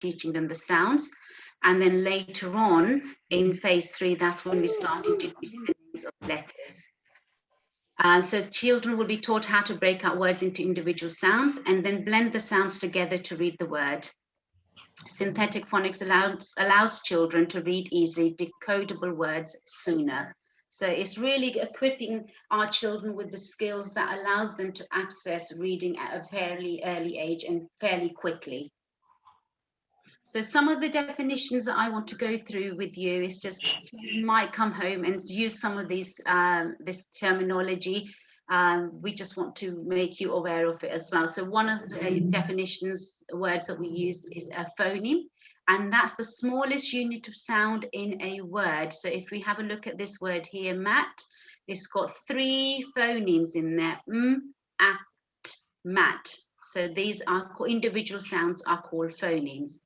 teaching them the sounds. And then later on in phase 3, that's when we start introducing the names of letters. So children will be taught how to break out words into individual sounds and then blend the sounds together to read the word. Synthetic phonics allows children to read easily decodable words sooner. So it's really equipping our children with the skills that allows them to access reading at a fairly early age and fairly quickly. So some of the definitions that I want to go through with you is just, you might come home and use some of these, this terminology. We just want to make you aware of it as well. So one of the definitions, words that we use is a phoneme, and that's the smallest unit of sound in a word. So if we have a look at this word here, mat, it's got 3 phonemes in there, at, mat. So these are individual sounds are called phonemes.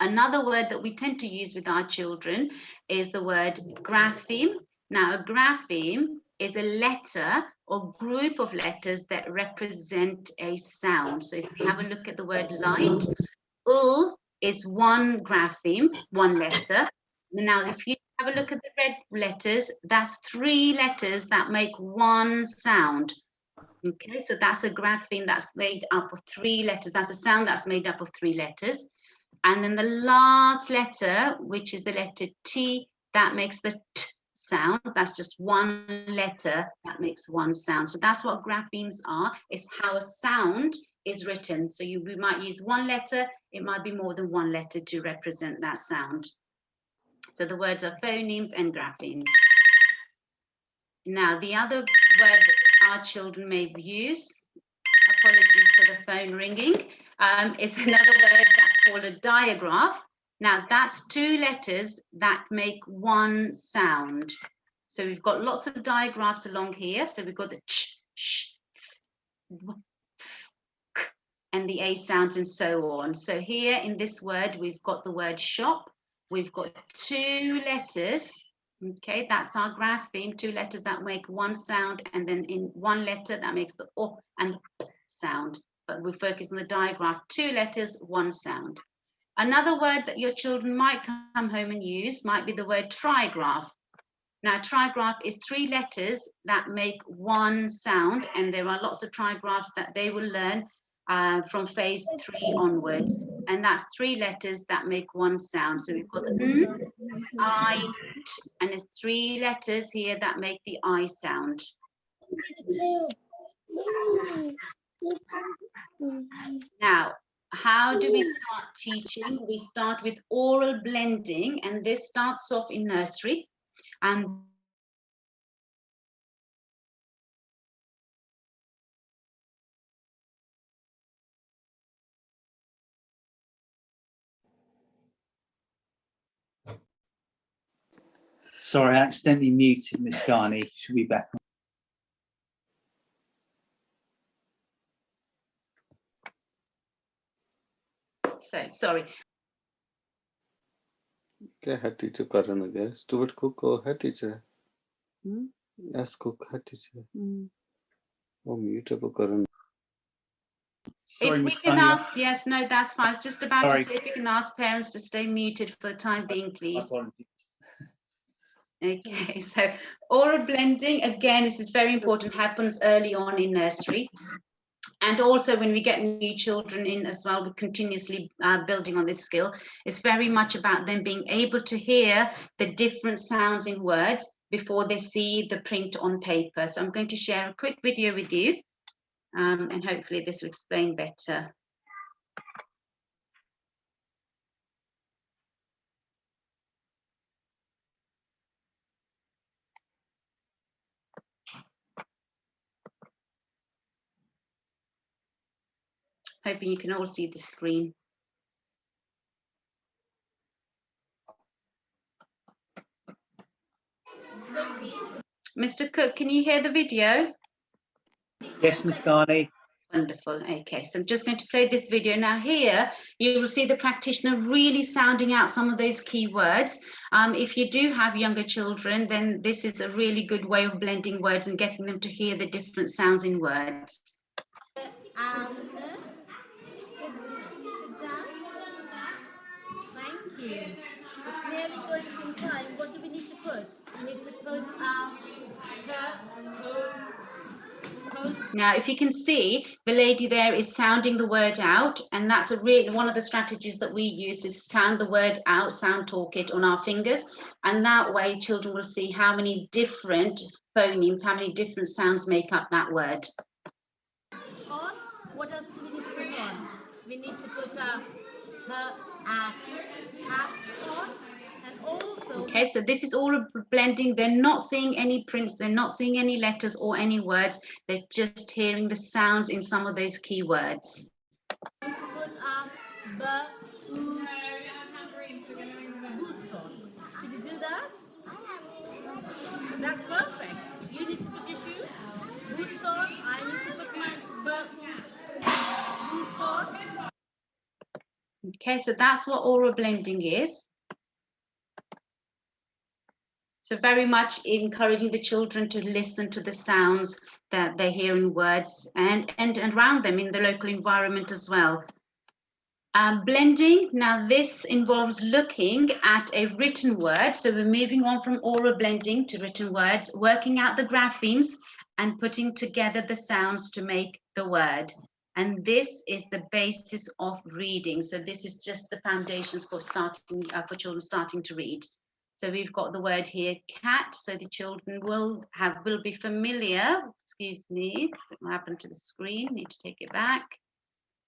Another word that we tend to use with our children is the word grapheme. Now, a grapheme is a letter or group of letters that represent a sound. So if we have a look at the word light, is one grapheme, one letter. Now, if you have a look at the red letters, that's 3 letters that make one sound. Okay, so that's a grapheme that's made up of 3 letters. That's a sound that's made up of 3 letters. And then the last letter, which is the letter T, that makes the T sound. That's just one letter that makes one sound. So that's what graphemes are. It's how a sound is written. So we might use one letter. It might be more than one letter to represent that sound. So the words are phonemes and graphemes. Now, the other word that our children may use, apologies for the phone ringing, is another word that's called a digraph. Now, that's 2 letters that make one sound. So we've got lots of digraphs along here. So we've got the ch, sh, w, f, k, and the A sounds and so on. So here in this word, we've got the word shop. We've got 2 letters. Okay, that's our grapheme, 2 letters that make one sound, and then in one letter that makes the O and the P sound. But we focus on the digraph, 2 letters, one sound. Another word that your children might come home and use might be the word trigraph. Now, trigraph is 3 letters that make one sound, and there are lots of trigraphs that they will learn from phase 3 onwards, and that's 3 letters that make one sound. So we've got the N, I, T, and there's 3 letters here that make the I sound. Now, how do we start teaching? We start with oral blending, and this starts off in nursery. And sorry, I accidentally muted Miss Garney. She'll be back. So, sorry. क्या है teacher करने गए student को है teacher yes को है teacher वो mute को करने Sorry, if we can ask, yes, no, that's fine. I was just about to say if we can ask parents to stay muted for the time being, please. Okay, so oral blending, again, this is very important, happens early on in nursery. And also when we get new children in as well, we're continuously building on this skill. It's very much about them being able to hear the different sounds in words before they see the print on paper. So I'm going to share a quick video with you, and hopefully this will explain better. Hoping you can all see the screen. Mr. Cook, can you hear the video? Yes, Miss Garney. Wonderful. Okay, so I'm just going to play this video. Now here, you will see the practitioner really sounding out some of those key words. If you do have younger children, then this is a really good way of blending words and getting them to hear the different sounds in words. you. It's nearly going in time. What do we need to put? We need to put Now, if you can see, the lady there is sounding the word out, and that's one of the strategies that we use is sound the word out, sound talk it on our fingers, and that way children will see how many different phonemes, how many different sounds make up that word. on. What else do we need to put on? We need to put at on, and also. Okay, so this is all a blending. They're not seeing any prints, they're not seeing any letters or any words. They're just hearing the sounds in some of those key words. We need to put boots on. Did you do that? That's perfect. You need to put your shoes, boots on. I need to put my boots on. Okay, so that's what oral blending is. So very much encouraging the children to listen to the sounds that they hear in words and around them in the local environment as well. Blending, now this involves looking at a written word. So we're moving on from oral blending to written words, working out the graphemes and putting together the sounds to make the word. And this is the basis of reading. So this is just the foundations for starting for children starting to read. So we've got the word here, cat. So the children will be familiar. Excuse me, what happened to the screen? Need to take it back.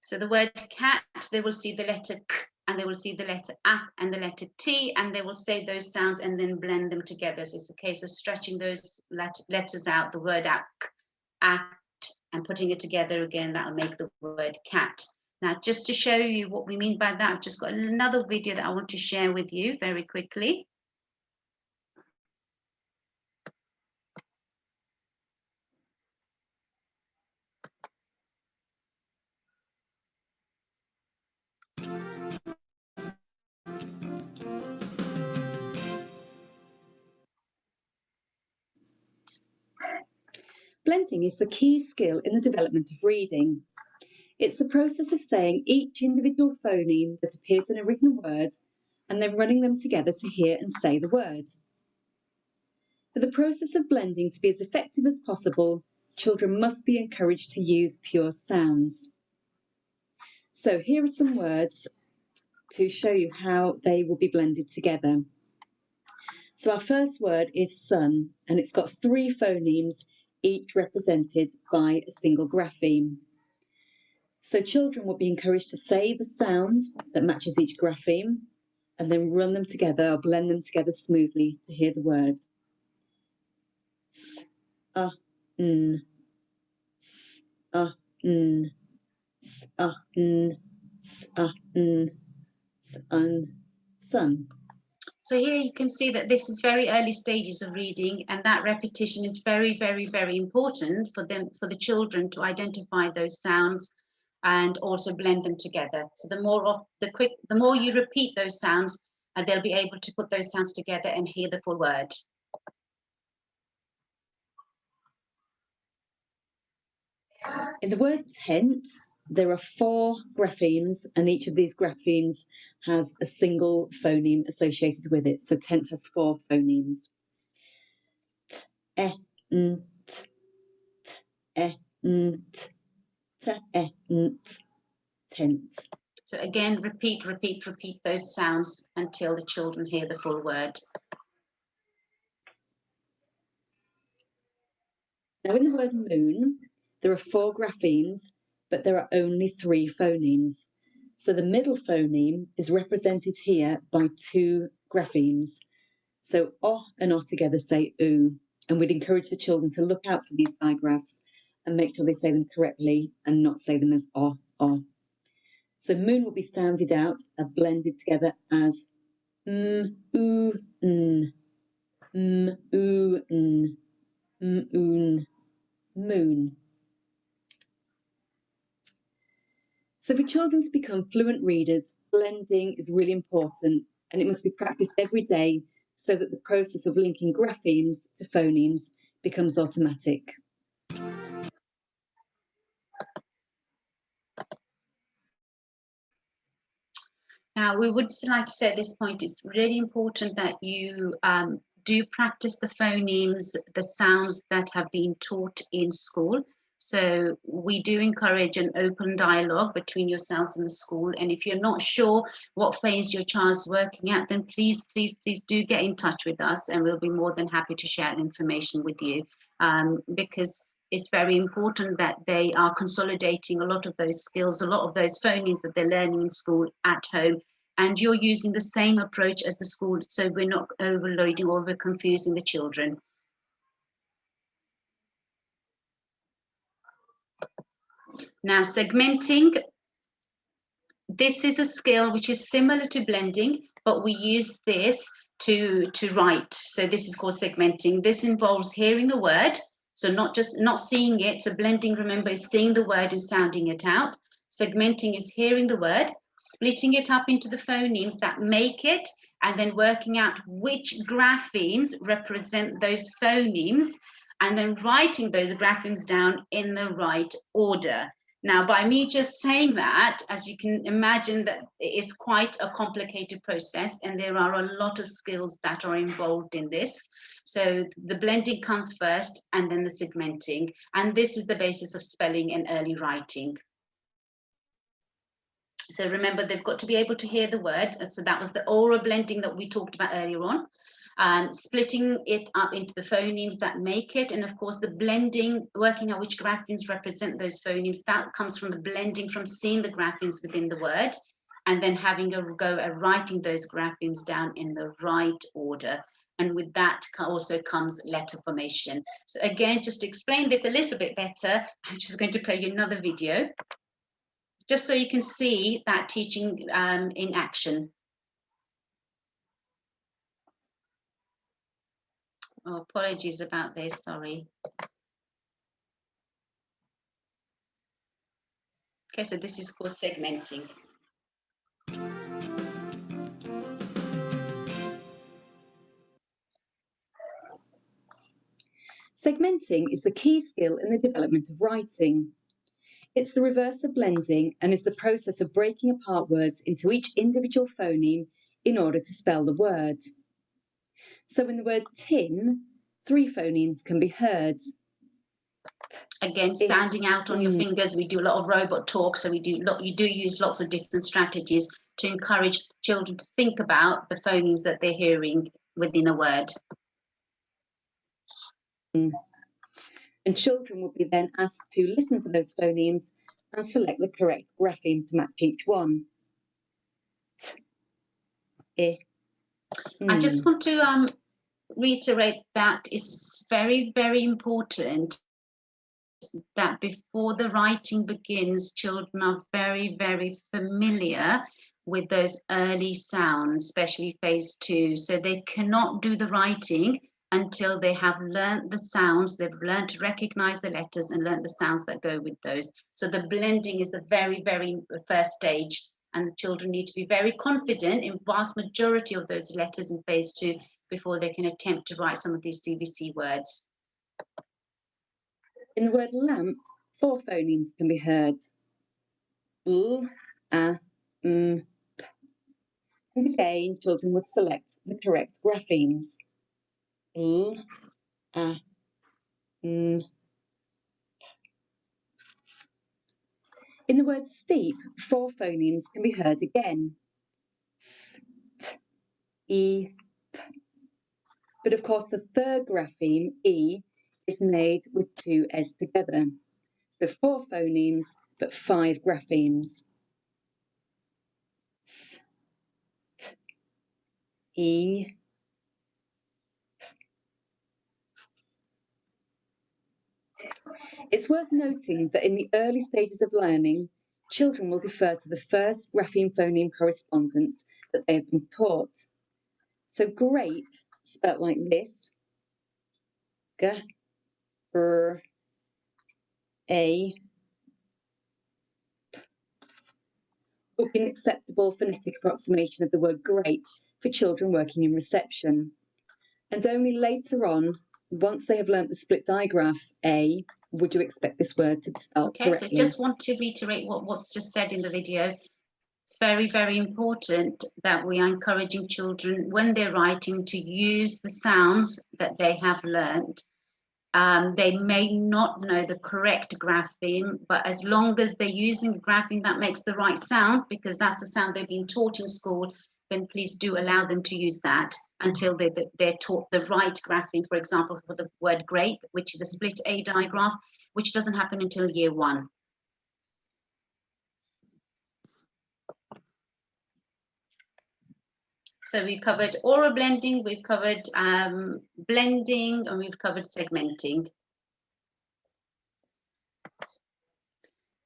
So the word cat, they will see the letter K and they will see the letter A and the letter T, and they will say those sounds and then blend them together. So it's a case of stretching those letters out, the word out, at, and putting it together again. That will make the word cat. Now, just to show you what we mean by that, I've just got another video that I want to share with you very quickly. Blending is the key skill in the development of reading. It's the process of saying each individual phoneme that appears in a written word and then running them together to hear and say the word. For the process of blending to be as effective as possible, children must be encouraged to use pure sounds. So here are some words to show you how they will be blended together. So our first word is sun, and it's got 3 phonemes, each represented by a single grapheme. So children will be encouraged to say the sound that matches each grapheme and then run them together or blend them together smoothly to hear the word. S, n, s, n, s, n, s, n, s, n, sun. So here you can see that this is very early stages of reading, and that repetition is very, very, very important for the children to identify those sounds and also blend them together. So the more you repeat those sounds, they'll be able to put those sounds together and hear the full word. In the word tent, there are 4 graphemes, and each of these graphemes has a single phoneme associated with it. So tent has 4 phonemes. T, e, n, t, t, e, n, t, t, e, n, t, tent. So again, repeat those sounds until the children hear the full word. Now in the word moon, there are 4 graphemes, but there are only 3 phonemes. So the middle phoneme is represented here by 2 graphemes. So O and O together say oo, and we'd encourage the children to look out for these digraphs and make sure they say them correctly and not say them as O, O. So moon will be sounded out and blended together as oo, n, oo, n, oon, moon. So for children to become fluent readers, blending is really important, and it must be practiced every day so that the process of linking graphemes to phonemes becomes automatic. Now, we would like to say at this point, it's really important that you do practice the phonemes, the sounds that have been taught in school. So we do encourage an open dialogue between yourselves and the school. And if you're not sure what phase your child's working at, then please do get in touch with us, and we'll be more than happy to share information with you, because it's very important that they are consolidating a lot of those skills, a lot of those phonemes that they're learning in school at home, and you're using the same approach as the school, so we're not overloading or over confusing the children. Now, segmenting, this is a skill which is similar to blending, but we use this to write. So this is called segmenting. This involves hearing a word, so not seeing it. So blending, remember, is seeing the word and sounding it out. Segmenting is hearing the word, splitting it up into the phonemes that make it, and then working out which graphemes represent those phonemes, and then writing those graphemes down in the right order. Now, by me just saying that, as you can imagine, that it is quite a complicated process, and there are a lot of skills that are involved in this. So the blending comes first, and then the segmenting, and this is the basis of spelling and early writing. So remember, they've got to be able to hear the words. And so that was the oral blending that we talked about earlier on. Splitting it up into the phonemes that make it. And of course, the blending, working out which graphemes represent those phonemes, that comes from the blending, from seeing the graphemes within the word, and then having a go at writing those graphemes down in the right order. And with that also comes letter formation. So again, just to explain this a little bit better, I'm just going to play you another video, just so you can see that teaching in action. Oh, apologies about this, sorry. Okay, so this is called segmenting. Segmenting is the key skill in the development of writing. It's the reverse of blending and is the process of breaking apart words into each individual phoneme in order to spell the word. So in the word tin, 3 phonemes can be heard. Again, sounding out on your fingers. We do a lot of robot talk, so you do use lots of different strategies to encourage children to think about the phonemes that they're hearing within a word. And children will be then asked to listen for those phonemes and select the correct grapheme to match each one. I just want to reiterate that it's very, very important that before the writing begins, children are very, very familiar with those early sounds, especially phase 2. So they cannot do the writing until they have learned the sounds, they've learned to recognize the letters and learned the sounds that go with those. So the blending is the very, very first stage, and the children need to be very confident in vast majority of those letters in phase 2 before they can attempt to write some of these CVC words. In the word lamp, 4 phonemes can be heard. L, A, M, P. And again, children would select the correct graphemes. L, A, M, P. In the word steep, 4 phonemes can be heard again. S, T, E, P. But of course, the third grapheme, E, is made with 2 S together. So 4 phonemes, but 5 graphemes. S, T, E, P. It's worth noting that in the early stages of learning, children will defer to the first grapheme-phoneme correspondence that they have been taught. So grape, spelt like this, G, R, A, P, would be an acceptable phonetic approximation of the word grape for children working in reception. And only later on, once they have learnt the split digraph A, would you expect this word to be spelled correctly. So just want to reiterate what's just said in the video. It's very, very important that we are encouraging children when they're writing to use the sounds that they have learned. They may not know the correct grapheme, but as long as they're using a grapheme that makes the right sound, because that's the sound they've been taught in school, then please do allow them to use that until they're taught the right grapheme. For example, for the word grape, which is a split A digraph, which doesn't happen until year 1. So we've covered oral blending, we've covered blending, and we've covered segmenting.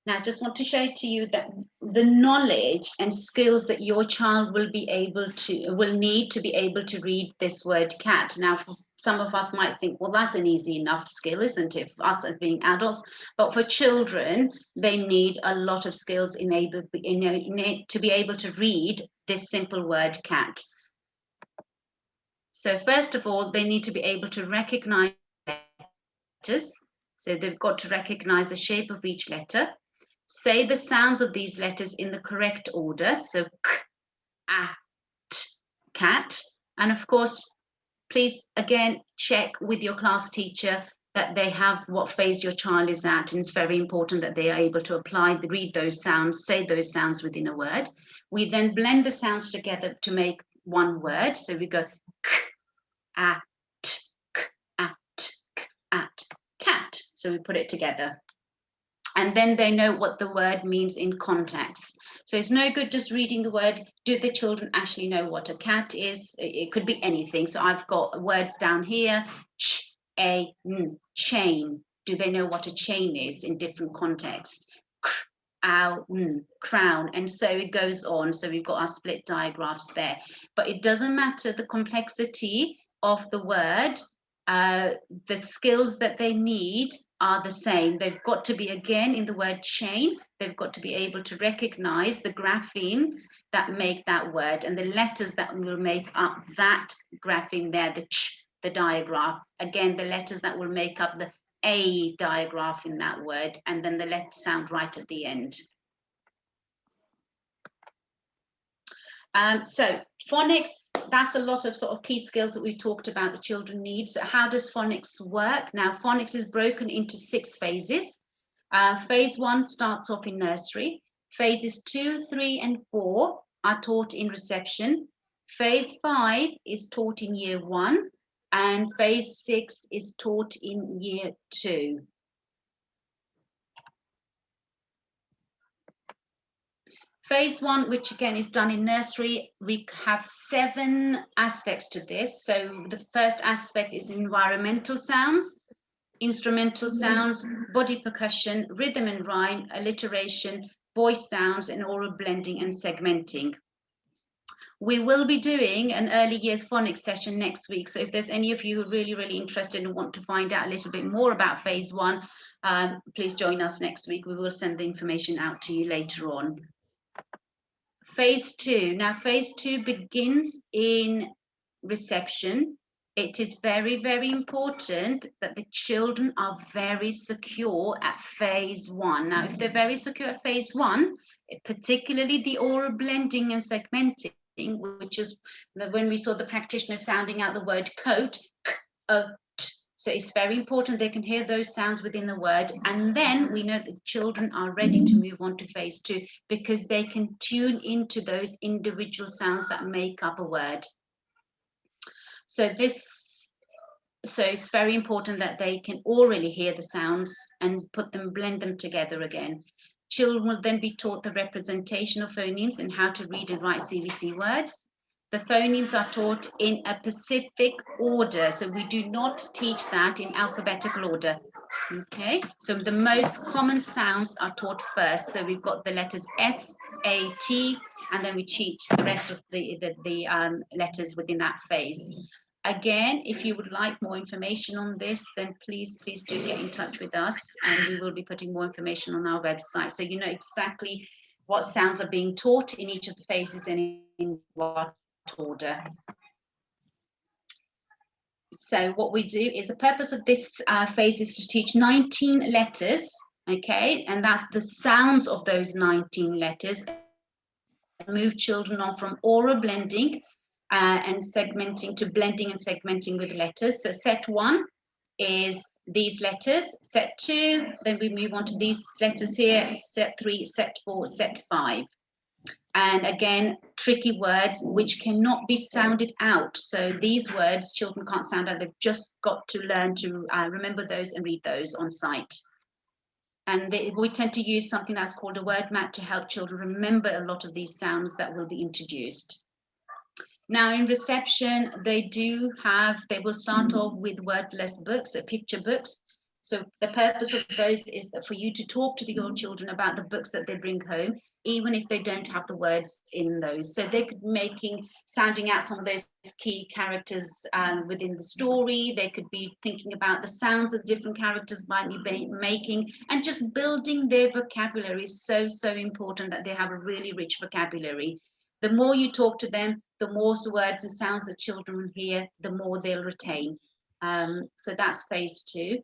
Now, I just want to show to you that the knowledge and skills that your child will need to be able to read this word cat. Now, some of us might think, well, that's an easy enough skill, isn't it, for us as being adults? But for children, they need a lot of skills to be able to read this simple word cat. So first of all, they need to be able to recognize letters. So they've got to recognize the shape of each letter. Say the sounds of these letters in the correct order. So k, a, t, cat. And of course, please again check with your class teacher that they have what phase your child is at. And it's very important that they are able to read those sounds, say those sounds within a word. We then blend the sounds together to make one word. So we go k, a, t, k, a, t, k, at, cat. So we put it together. And then they know what the word means in context. So it's no good just reading the word. Do the children actually know what a cat is? It could be anything. So I've got words down here, chain. Do they know what a chain is in different contexts? Crown. And so it goes on. So we've got our split digraphs there. But it doesn't matter the complexity of the word. The skills that they need are the same. They've got to be, again, in the word chain, they've got to be able to recognize the graphemes that make that word and the letters that will make up that grapheme there, the ch, the digraph. Again, the letters that will make up the A digraph in that word, and then the letter sound right at the end. So phonics, that's a lot of sort of key skills that we've talked about the children need. So how does phonics work? Now, phonics is broken into 6 phases. Phase 1 starts off in nursery. Phases 2, 3, and 4 are taught in reception. Phase 5 is taught in year 1, and phase 6 is taught in year 2. Phase 1, which again is done in nursery, we have 7 aspects to this. So the first aspect is environmental sounds, instrumental sounds, body percussion, rhythm and rhyme, alliteration, voice sounds, and oral blending and segmenting. We will be doing an early years phonics session next week. So if there's any of you who are really interested and want to find out a little bit more about phase 1, please join us next week. We will send the information out to you later on. Phase 2. Now, phase 2 begins in reception. It is very, very important that the children are very secure at phase 1. Now, if they're very secure at phase 1, particularly the oral blending and segmenting, which is when we saw the practitioner sounding out the word coat, so it's very important they can hear those sounds within the word. And then we know that the children are ready to move on to phase 2 because they can tune into those individual sounds that make up a word. So it's very important that they can orally hear the sounds and blend them together again. Children will then be taught the representation of phonemes and how to read and write CVC words. The phonemes are taught in a specific order, so we do not teach that in alphabetical order. Okay, so the most common sounds are taught first. So we've got the letters S, A, T, and then we teach the rest of the letters within that phase. Again, if you would like more information on this, then please do get in touch with us, and we will be putting more information on our website so you know exactly what sounds are being taught in each of the phases and in what order. So what we do is the purpose of this phase is to teach 19 letters, okay, and that's the sounds of those 19 letters move children on from oral blending and segmenting to blending and segmenting with letters. So set 1 is these letters, set 2, then we move on to these letters here, set 3, set 4, set 5. And again, tricky words which cannot be sounded out. So these words children can't sound out. They've just got to learn to remember those and read those on sight. And we tend to use something that's called a word map to help children remember a lot of these sounds that will be introduced. Now in reception, they will start off with wordless books, so picture books. So the purpose of those is that for you to talk to your children about the books that they bring home, even if they don't have the words in those. So they could be sounding out some of those key characters within the story. They could be thinking about the sounds that different characters might be making, and just building their vocabulary is so, so important that they have a really rich vocabulary. The more you talk to them, the more words and sounds that children hear, the more they'll retain. So that's phase 2.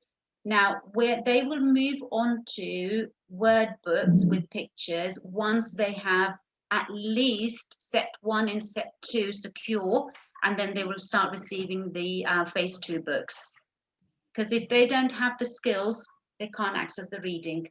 Now, where they will move on to word books with pictures once they have at least set 1 and set 2 secure, and then they will start receiving the phase 2 books. Because if they don't have the skills, they can't access the reading.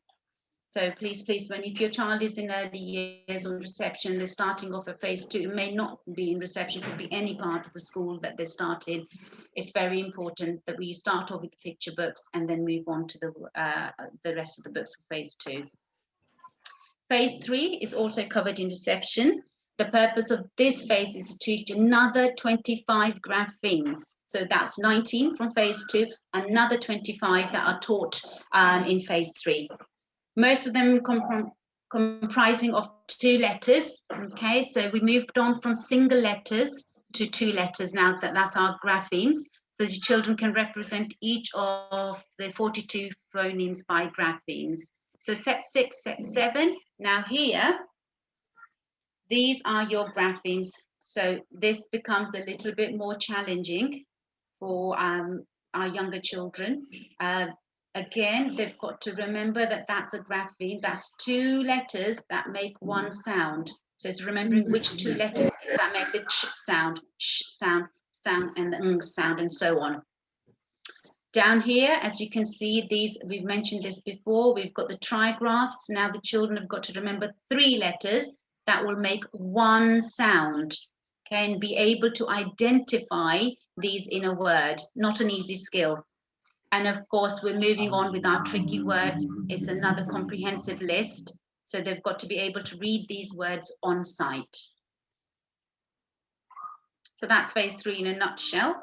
So please, if your child is in early years or reception, they're starting off at phase 2, it may not be in reception, it could be any part of the school that they start in. It's very important that we start off with the picture books and then move on to the rest of the books for phase 2. Phase 3 is also covered in reception. The purpose of this phase is to teach another 25 graphemes. So that's 19 from phase 2, another 25 that are taught in phase 3. Most of them comprising of 2 letters. Okay, so we moved on from single letters to 2 letters now. That's our graphemes. So the children can represent each of the 42 phonemes by graphemes. So set 6, set 7. Now here, these are your graphemes. So this becomes a little bit more challenging for our younger children. Again, they've got to remember that that's a grapheme. That's 2 letters that make 1 sound. So it's remembering which 2 letters that make the ch sound, and the ng sound, and so on. Down here, as you can see, we've mentioned this before, we've got the trigraphs. Now the children have got to remember 3 letters that will make 1 sound. Okay, and be able to identify these in a word. Not an easy skill. And of course, we're moving on with our tricky words. It's another comprehensive list. So they've got to be able to read these words on sight. So that's phase 3 in a nutshell.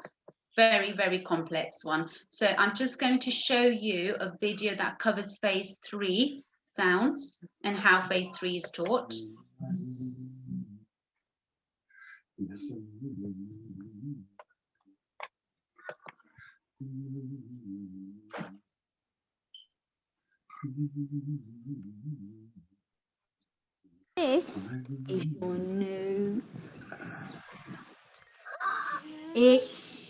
Very, very complex one. So I'm just going to show you a video that covers phase 3 sounds and how phase 3 is taught. This is your new sound. It's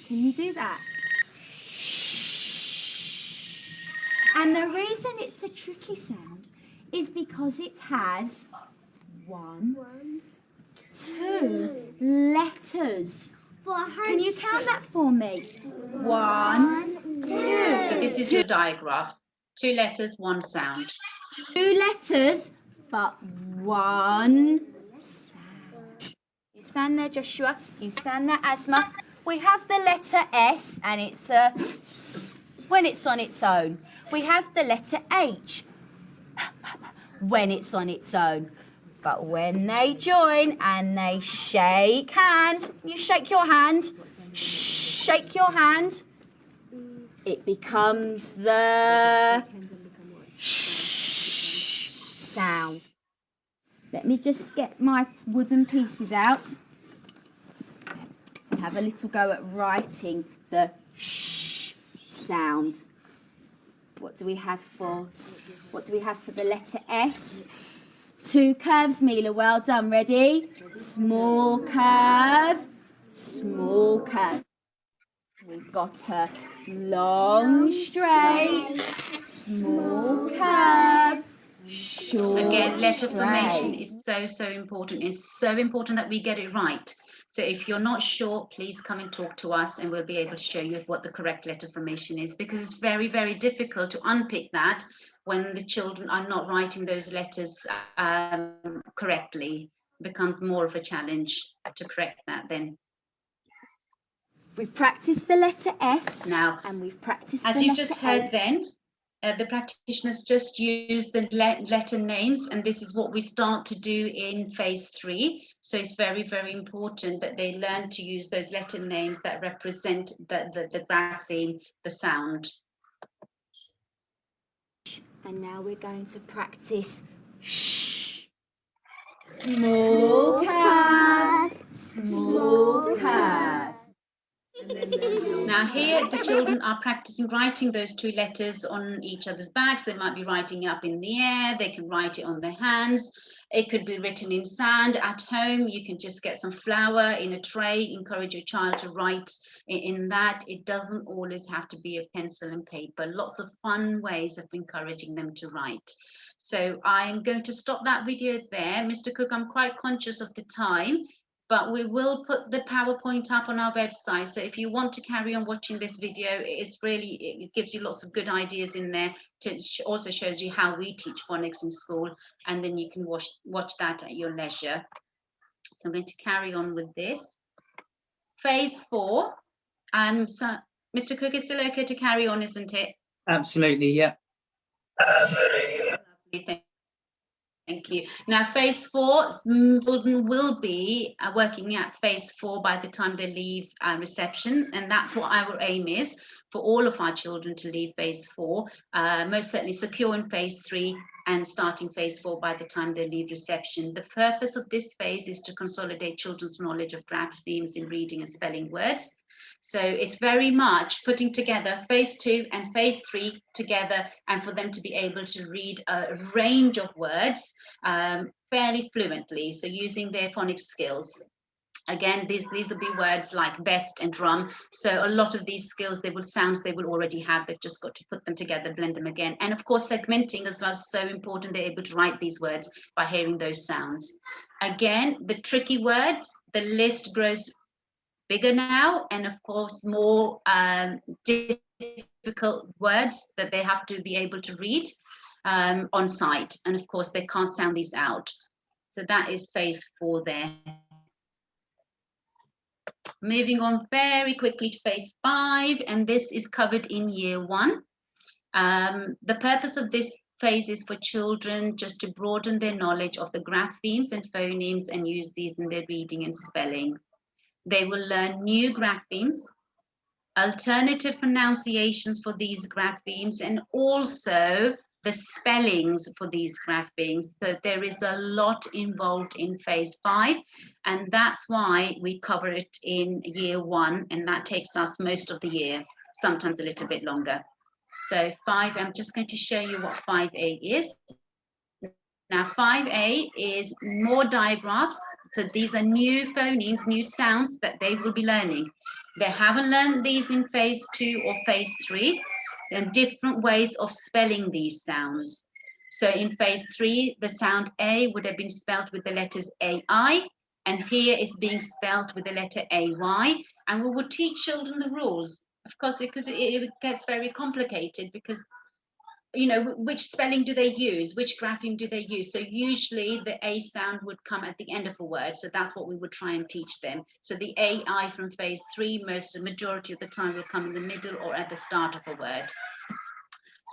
Can you do that? And the reason it's a tricky sound is because it has 1, 2 letters. Can you count that for me? 1, 2. So this is your diagraph. 2 letters, 1 sound. 2 letters, but 1 sound. You stand there, Joshua. You stand there, Asma. We have the letter S, and it's a S when it's on its own. We have the letter H when it's on its own. But when they join and they shake hands, you shake your hand, shake your hand, it becomes the sh sound. Let me just get my wooden pieces out and have a little go at writing the sh sound. What do we have for the letter S? 2 curves, Mila. Well done. Ready? Small curve, small curve. We've got a long straight, small curve, Short Again, letter formation straight. is so important. It's so important that we get it right. So if you're not sure, please come and talk to us and we'll be able to show you what the correct letter formation is, because it's very, very difficult to unpick that when the children are not writing those letters correctly. It becomes more of a challenge to correct that then. We've practiced the letter S Now, and we've practiced as the you've letter just heard H. then, the practitioners just use the letter names, and this is what we start to do in phase 3. So it's very, very important that they learn to use those letter names that represent the grapheme, the sound. And now we're going to practice sh. Small curve, small curve. Now here the children are practicing writing those two letters on each other's backs. They might be writing it up in the air, they can write it on their hands. It could be written in sand at home. You can just get some flour in a tray, encourage your child to write in that. It doesn't always have to be a pencil and paper. Lots of fun ways of encouraging them to write. So I'm going to stop that video there. Mr. Cook, I'm quite conscious of the time, but we will put the PowerPoint up on our website. So if you want to carry on watching this video, it gives you lots of good ideas in there. Also shows you how we teach phonics in school, and then you can watch that at your leisure. So I'm going to carry on with this. Phase 4. So Mr. Cook, is still okay to carry on, isn't it? Absolutely, yeah. Thank you. Now, phase 4, children will be working at phase 4 by the time they leave reception, and that's what our aim is, for all of our children to leave phase 4, most certainly secure in phase 3 and starting phase 4 by the time they leave reception. The purpose of this phase is to consolidate children's knowledge of graphemes in reading and spelling words. So it's very much putting together phase 2 and phase 3 together, and for them to be able to read a range of words fairly fluently, so using their phonics skills. Again, these will be words like best and drum. So a lot of these skills, sounds they will already have. They've just got to put them together, blend them again. And of course, segmenting as well is so important. They're able to write these words by hearing those sounds. Again, the tricky words, the list grows bigger now, and of course more difficult words that they have to be able to read on site, and of course they can't sound these out. So that is phase 4 there. Moving on very quickly to phase 5, and this is covered in year 1. The purpose of this phase is for children just to broaden their knowledge of the graphemes and phonemes and use these in their reading and spelling. They will learn new graphemes, alternative pronunciations for these graphemes, and also the spellings for these graphemes. So there is a lot involved in phase 5, and that's why we cover it in year 1, and that takes us most of the year, sometimes a little bit longer. So 5, I'm just going to show you what 5A is. Now 5A is more digraphs. So these are new phonemes, new sounds that they will be learning. They haven't learned these in phase 2 or phase 3. There are different ways of spelling these sounds. So in phase 3, the sound A would have been spelled with the letters AI, and here is being spelled with the letter AY. And we would teach children the rules, of course, because it gets very complicated, because you know, which spelling do they use? Which grapheme do they use? So usually the A sound would come at the end of a word. So that's what we would try and teach them. So the AI from phase 3, the majority of the time will come in the middle or at the start of a word.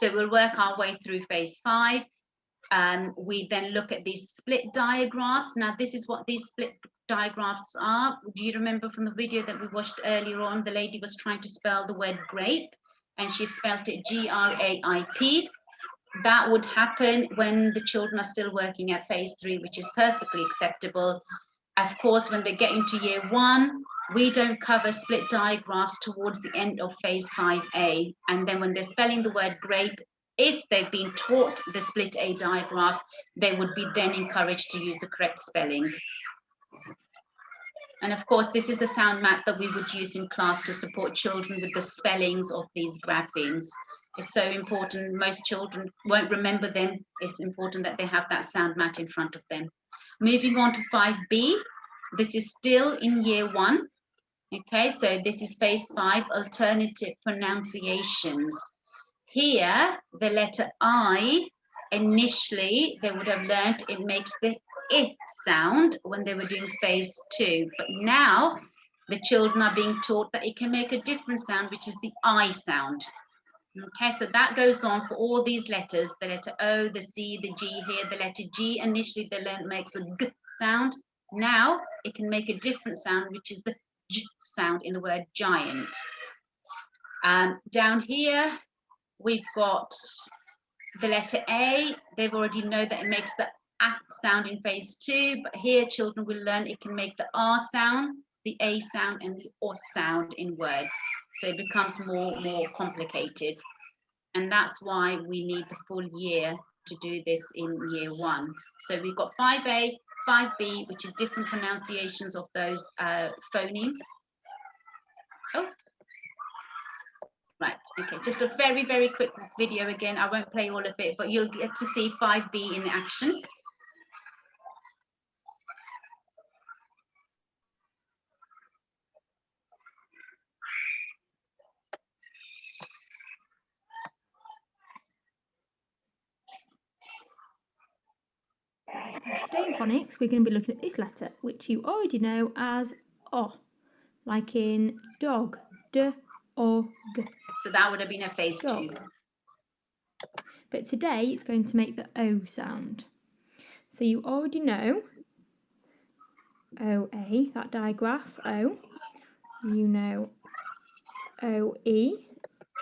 So we'll work our way through phase 5. We then look at these split digraphs. Now this is what these split digraphs are. Do you remember from the video that we watched earlier on? The lady was trying to spell the word grape, and she spelt it G-R-A-I-P. That would happen when the children are still working at phase 3, which is perfectly acceptable. Of course, when they get into year 1, we don't cover split digraphs towards the end of phase 5A. And then when they're spelling the word grape, if they've been taught the split A digraph, they would be then encouraged to use the correct spelling. And of course, this is the sound map that we would use in class to support children with the spellings of these graphemes. is so important. Most children won't remember them. It's important that they have that sound mat in front of them. Moving on to 5B. This is still in year 1. Okay, so this is phase 5, alternative pronunciations. Here, the letter I, initially, they would have learned it makes the I sound when they were doing phase 2. But now, the children are being taught that it can make a different sound, which is the I sound. Okay, so that goes on for all these letters, the letter O, the C, the G here, the letter G, initially they learned makes the G sound. Now, it can make a different sound, which is the J sound in the word giant. Down here, we've got the letter A. They've already know that it makes the A sound in phase 2, but here children will learn it can make the R sound, the A sound, and the O sound in words. So it becomes more complicated. And that's why we need the full year to do this in year 1. So we've got 5A, 5B, which is different pronunciations of those phonemes. Oh. Right, okay, just a very, very quick video again. I won't play all of it, but you'll get to see 5B in action. Today in phonics, we're going to be looking at this letter, which you already know as O, like in dog, D, O, G. So that would have been a phase 2. Dog. But today it's going to make the O sound. So you already know OA, that digraph, O. You know OE.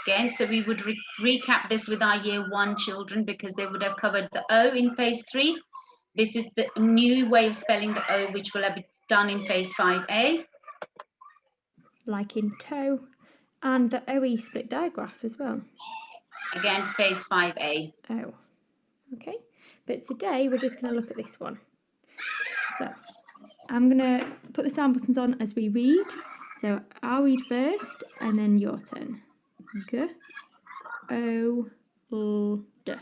Again, so we would recap this with our year 1 children because they would have covered the O in phase 3. This is the new way of spelling the O, which will have been done in phase 5A. Like in toe, and the OE split digraph as well. Again, phase 5A. Oh, okay. But today we're just going to look at this one. So I'm going to put the sound buttons on as we read. So I'll read first, and then your turn. G, O, L, D.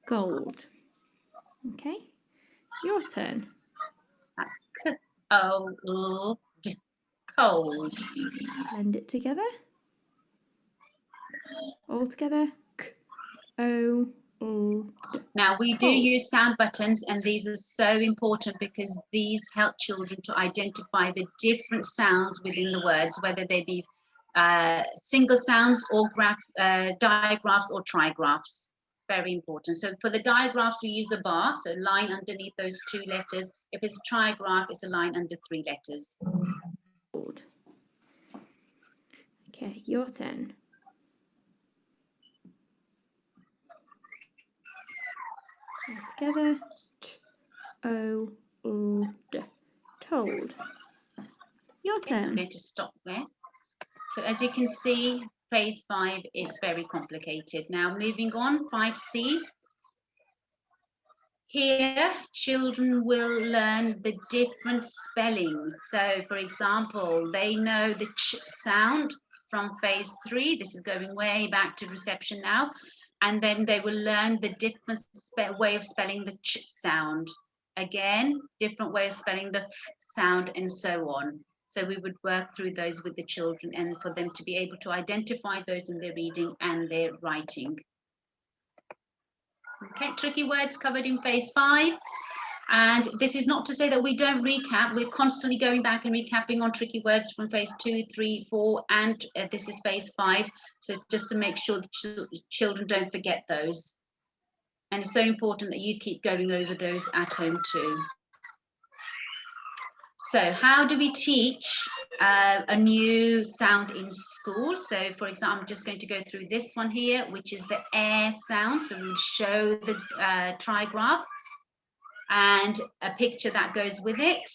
Gold. Okay. Your turn. That's K, O, L, D. Cold. Blend it together. All together. K, O, L, D. Now we do Cold. use sound buttons, and these are so important because these help children to identify the different sounds within the words, whether they be single sounds or digraphs or trigraphs. Very important. So for the digraphs, we use a bar, so line underneath those 2 letters. If it's a trigraph, it's a line under 3 letters. Okay, your turn. All together. T, O, L, D. Told. Your Okay, I'm turn. going to stop there. So as you can see, phase 5 is very complicated. Now moving on, 5C. Here, children will learn the different spellings. So for example, they know the ch sound from phase 3. This is going way back to reception now. And then they will learn the different way of spelling the ch sound. Again, different way of spelling the f sound and so on. So we would work through those with the children and for them to be able to identify those in their reading and their writing. Okay, tricky words covered in phase 5. And this is not to say that we don't recap. We're constantly going back and recapping on tricky words from phase 2, 3, 4, and this is phase 5. So just to make sure the children don't forget those. And it's so important that you keep going over those at home too. So how do we teach a new sound in school? So for example, I'm just going to go through this one here, which is the air sound. So we'll show the trigraph and a picture that goes with it.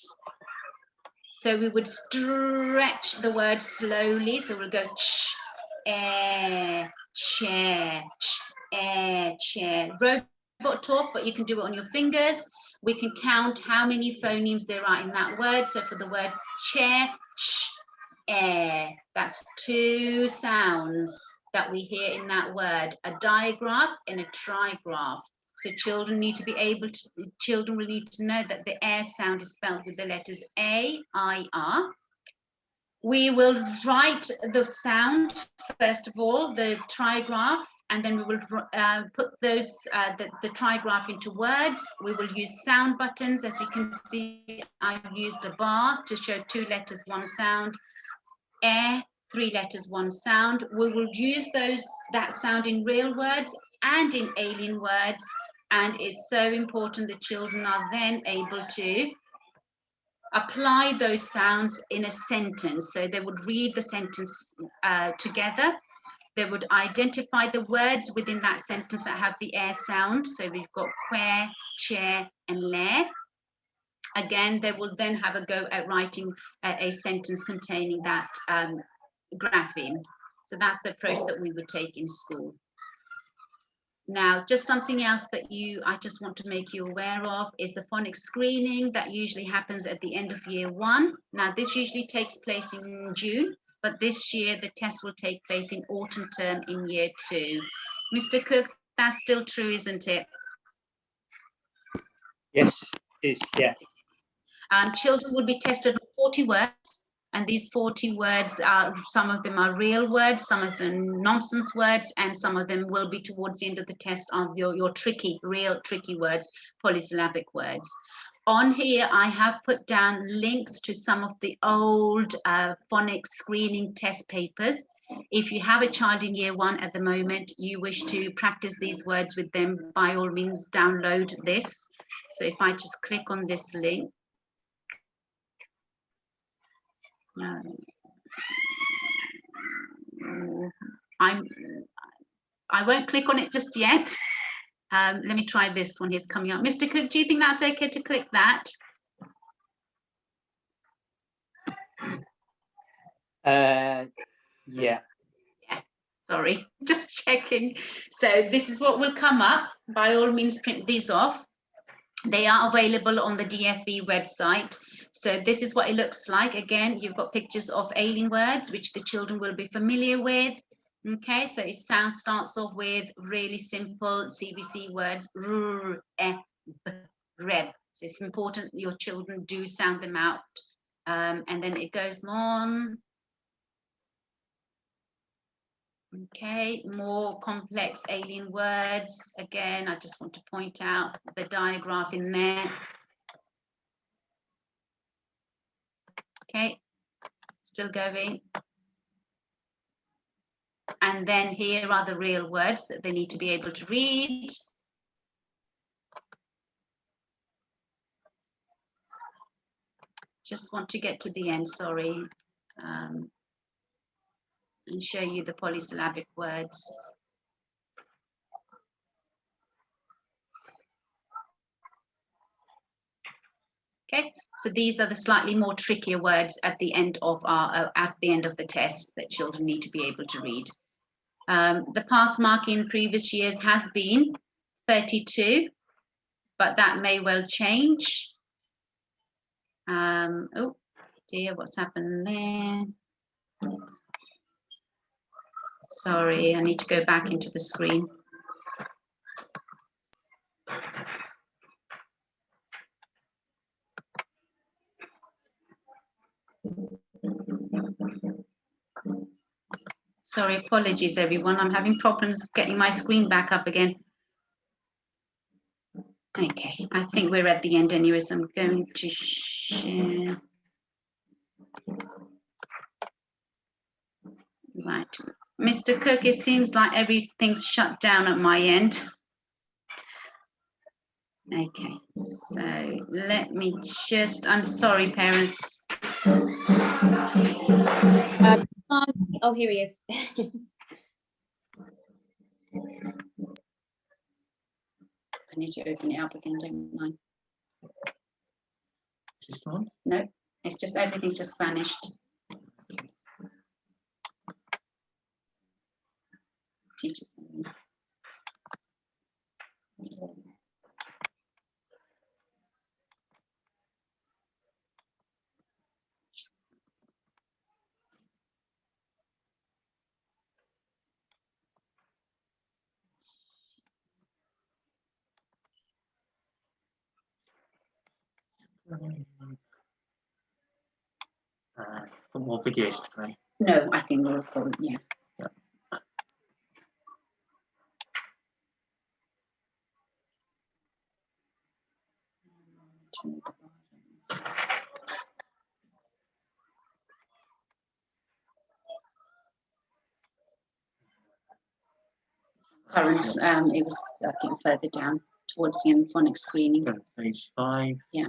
So we would stretch the word slowly. So we'll go ch, air, chair, ch, air, chair. Robot talk, but you can do it on your fingers. We can count how many phonemes there are in that word. So for the word chair, ch, air, that's 2 sounds. that we hear in that word, a digraph and a trigraph. So children will need to know that the air sound is spelled with the letters A, I, R. We will write the sound, first of all, the trigraph, and then we will put those, the trigraph into words. We will use sound buttons. As you can see, I've used a bar to show 2 letters, 1 sound. Air, 3 letters, 1 sound. We will use that sound in real words and in alien words. And it's so important that children are then able to apply those sounds in a sentence. So they would read the sentence together. They would identify the words within that sentence that have the air sound. So we've got queer, chair, and lair. Again, they will then have a go at writing a sentence containing that grapheme. So that's the approach that we would take in school. Now, just something else that I just want to make you aware of is the phonics screening that usually happens at the end of year 1. Now, this usually takes place in June, but this year the test will take place in autumn term in year 2. Mr. Cook, that's still true, isn't it? Yes, it is. Yeah. Children will be tested on 40 words. And these 40 words some of them are real words, some of them nonsense words, and some of them will be towards the end of the test of your real tricky words, polysyllabic words. On here, I have put down links to some of the old phonics screening test papers. If you have a child in year 1 at the moment, you wish to practice these words with them, by all means, download this. So if I just click on this link, I won't click on it just yet. Let me try this one. Here's coming up. Mr. Cook, do you think that's okay to click that? Yeah. Yeah, sorry, just checking. So this is what will come up. By all means, print these off. They are available on the DFE website. So this is what it looks like. Again, you've got pictures of alien words, which the children will be familiar with. Okay, so it starts off with really simple CBC words, r, e, b, reb. So it's important your children do sound them out. And then it goes on. Okay, more complex alien words. Again, I just want to point out the diagraph in there. Okay, still going. And then here are the real words that they need to be able to read. Just want to get to the end, sorry, and show you the polysyllabic words. Okay, so these are the slightly more trickier words at the end of the test that children need to be able to read. The pass mark in previous years has been 32, but that may well change. Oh dear, what's happened there? Sorry, I need to go back into the screen. Sorry, apologies everyone. I'm having problems getting my screen back up again. Okay, I think we're at the end anyway, so I'm going to share. Right, Mr. Cook, it seems like everything's shut down at my end. Okay, so let me just, I'm sorry, parents. Oh, here he is. I need to open it up again, don't I? Just on? No, it's just everything's just vanished. Teachers. Got more videos to play. No, I think we'll call it, yeah. Current, it was, I think, further down towards the end, phonics screening. Page 5. Yeah.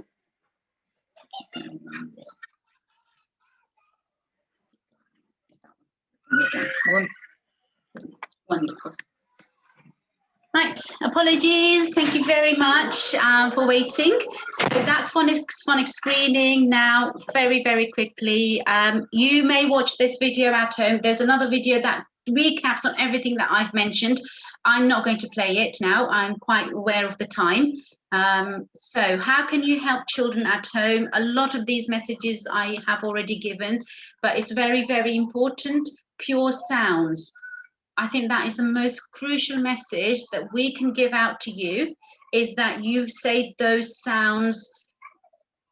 Wonderful. Right, apologies. Thank you very much for waiting. So that's phonics screening. Now, very, very quickly, you may watch this video at home. There's another video that recaps on everything that I've mentioned. I'm not going to play it now. I'm quite aware of the time. So how can you help children at home? A lot of these messages I have already given, but it's very, very important. Pure sounds. I think that is the most crucial message that we can give out to you, is that you say those sounds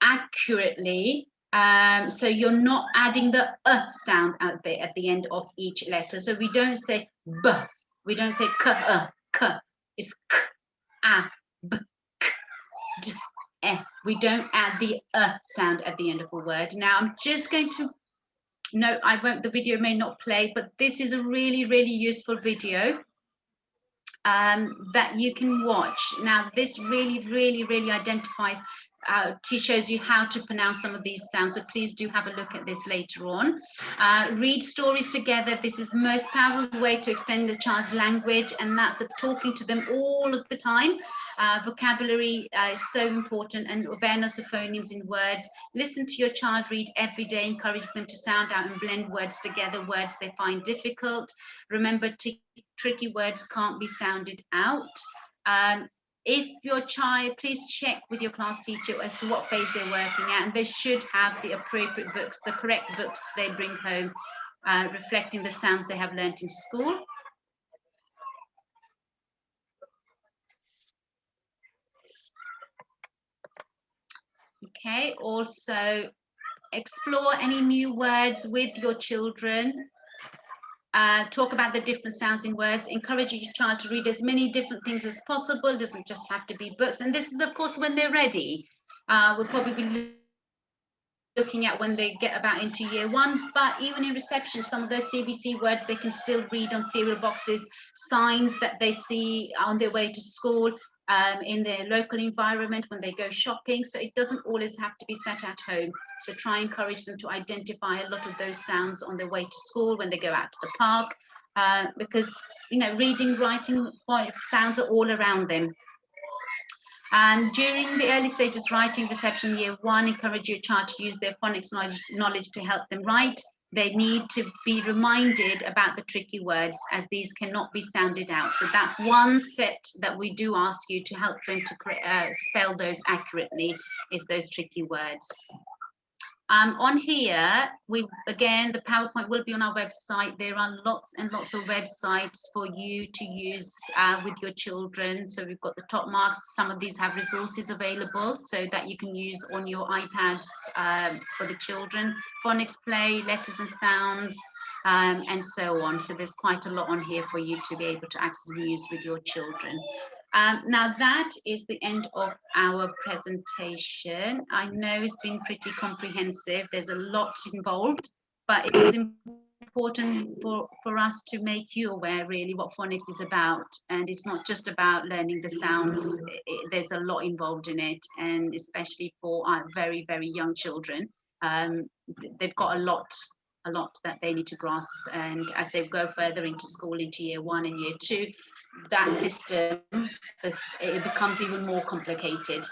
accurately. So you're not adding the sound at the end of each letter. So we don't say b, we don't say k, k. It's k, a, b, k, d, e. We don't add the sound at the end of a word. Now I'm just going to, no, I won't, the video may not play, but this is a really, really useful video that you can watch. Now, this really, really, really identifies, shows you how to pronounce some of these sounds. So please do have a look at this later on. Read stories together. This is the most powerful way to extend a child's language, and that's talking to them all of the time. Vocabulary is so important, and awareness of phonemes in words. Listen to your child read every day, encourage them to sound out and blend words together, words they find difficult. Remember, tricky words can't be sounded out. If your child, please check with your class teacher as to what phase they're working at, and they should have the appropriate books, the correct books they bring home, reflecting the sounds they have learnt in school. Okay, also explore any new words with your children. Talk about the different sounds in words. Encourage your child to read as many different things as possible. It doesn't just have to be books. And this is, of course, when they're ready. We'll probably be looking at when they get about into year 1, but even in reception, some of those CBC words they can still read on cereal boxes, signs that they see on their way to school, in their local environment, when they go shopping. So it doesn't always have to be set at home. So try and encourage them to identify a lot of those sounds on their way to school, when they go out to the park, because, you know, reading, writing sounds are all around them. And during the early stages, writing reception year 1, encourage your child to use their phonics knowledge to help them write. They need to be reminded about the tricky words, as these cannot be sounded out. So that's one set that we do ask you to help them to spell those accurately, is those tricky words. On here, again, the PowerPoint will be on our website. There are lots and lots of websites for you to use with your children. So we've got the top marks. Some of these have resources available so that you can use on your iPads for the children. Phonics Play, Letters and Sounds, and so on. So there's quite a lot on here for you to be able to access and use with your children. Now that is the end of our presentation. I know it's been pretty comprehensive. There's a lot involved, but it is important for us to make you aware really what phonics is about. And it's not just about learning the sounds. There's a lot involved in it, and especially for our very, very young children. They've got a lot that they need to grasp, and as they go further into school, into year 1 and year 2, that system, it becomes even more complicated.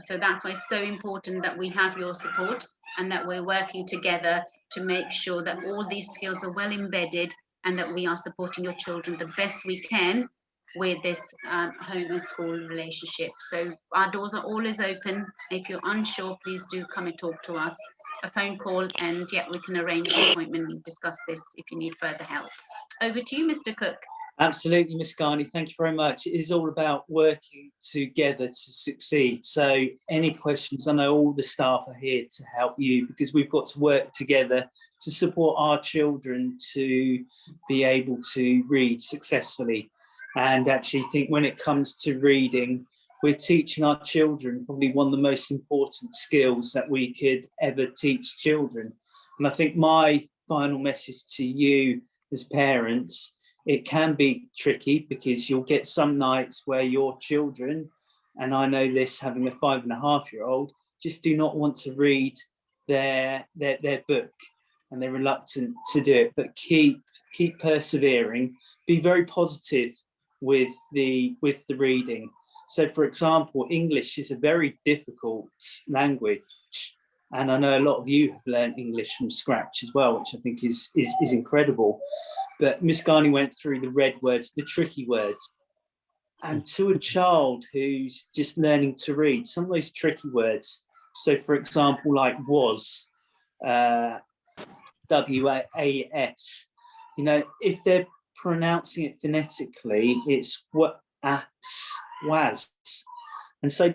So that's why it's so important that we have your support, and that we're working together to make sure that all these skills are well embedded, and that we are supporting your children the best we can with this home and school relationship. So our doors are always open. If you're unsure, please do come and talk to us. A phone call, and yeah, we can arrange an appointment and discuss this if you need further help. Over to you, Mr. Cook. Absolutely, Miss Garney, thank you very much. It is all about working together to succeed. So any questions, I know all the staff are here to help you, because we've got to work together to support our children to be able to read successfully. And actually think when it comes to reading, we're teaching our children probably one of the most important skills that we could ever teach children. And I think my final message to you as parents, it can be tricky because you'll get some nights where your children, and I know this having a 5.5-year-old, just do not want to read their book and they're reluctant to do it. But keep persevering, be very positive with the reading. So for example, English is a very difficult language. And I know a lot of you have learned English from scratch as well, which I think is incredible. But Miss Garney went through the red words, the tricky words. And to a child who's just learning to read, some of those tricky words, so for example, like was, W-A-S, you know, if they're pronouncing it phonetically, it's was. And so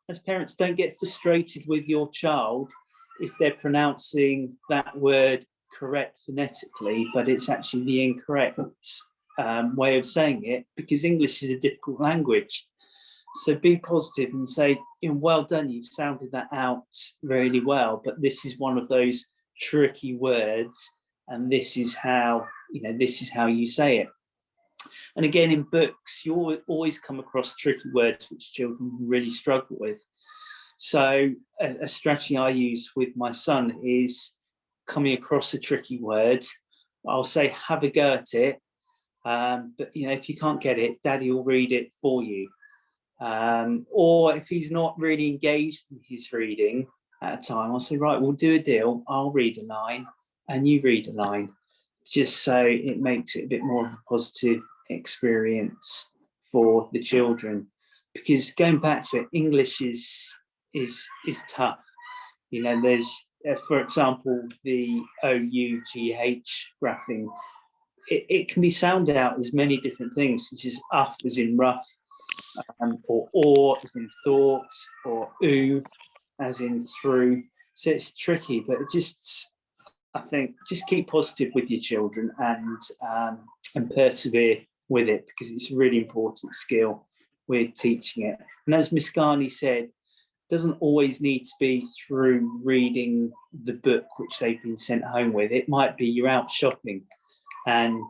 as parents, don't get frustrated with your child if they're pronouncing that word correct phonetically, but it's actually the incorrect way of saying it, because English is a difficult language. So be positive and say, well done, you've sounded that out really well, but this is one of those tricky words, and this is how you say it. And again, in books, you always come across tricky words which children really struggle with. So a strategy I use with my son is coming across a tricky word, I'll say, have a go at it. But if you can't get it, Daddy will read it for you. Or if he's not really engaged in his reading at a time, I'll say, right, we'll do a deal. I'll read a line and you read a line, just so it makes it a bit more of a positive experience for the children. Because going back to it, English is tough. There's, for example, the O-U-G-H graphing. It can be sounded out as many different things, such as uff as in rough, or as in thought, or oo as in through. So it's tricky, but I think just keep positive with your children and persevere with it, because it's a really important skill with teaching it. And as Miss Garney said, doesn't always need to be through reading the book which they've been sent home with. It might be you're out shopping and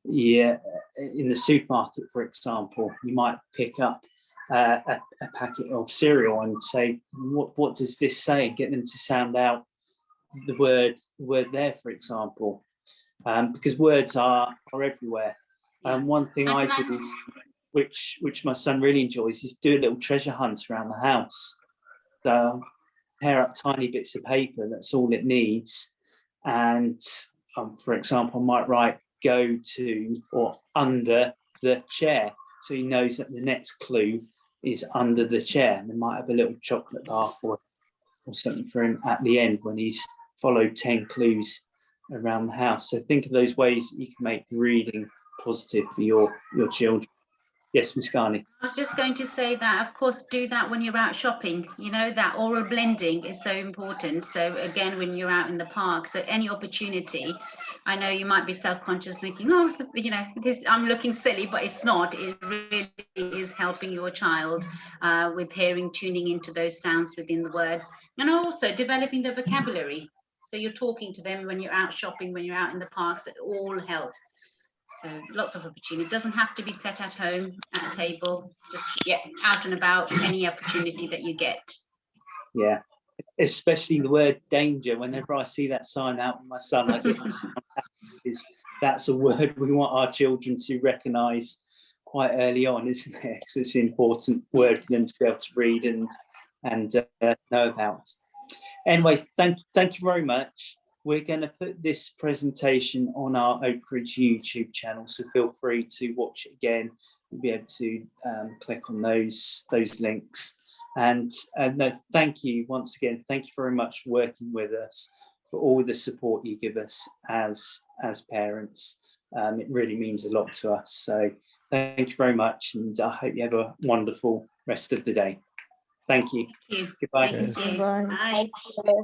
in the supermarket, for example, you might pick up a packet of cereal and say, what does this say? Get them to sound out the word there, for example, because words are everywhere. One thing I do, which my son really enjoys, is do a little treasure hunt around the house. So tear up tiny bits of paper, that's all it needs. And for example, I might write go to or under the chair. So he knows that the next clue is under the chair. And they might have a little chocolate bar or something for him at the end when he's followed 10 clues around the house. So think of those ways that you can make reading positive for your children. Yes, Miss Garney. I was just going to say that, of course, do that when you're out shopping. That oral blending is so important. So again, when you're out in the park, so any opportunity, I know you might be self-conscious thinking, oh, I'm looking silly, but it's not. It really is helping your child with hearing, tuning into those sounds within the words, and also developing the vocabulary. So you're talking to them when you're out shopping, when you're out in the parks, it all helps. So lots of opportunity. It doesn't have to be set at home at a table, just out and about, any opportunity that you get. Yeah, especially the word danger. Whenever I see that sign out with my son, I get because that's a word we want our children to recognise quite early on, isn't it? So it's an important word for them to be able to read and know about. Anyway, thank you very much. We're going to put this presentation on our Oak Ridge YouTube channel, so feel free to watch it again. You'll be able to click on those links. And no, thank you once again. Thank you very much for working with us, for all the support you give us as parents. It really means a lot to us. So thank you very much, and I hope you have a wonderful rest of the day. Thank you. Thank you. Goodbye. Thank you. Yes. Bye. Bye.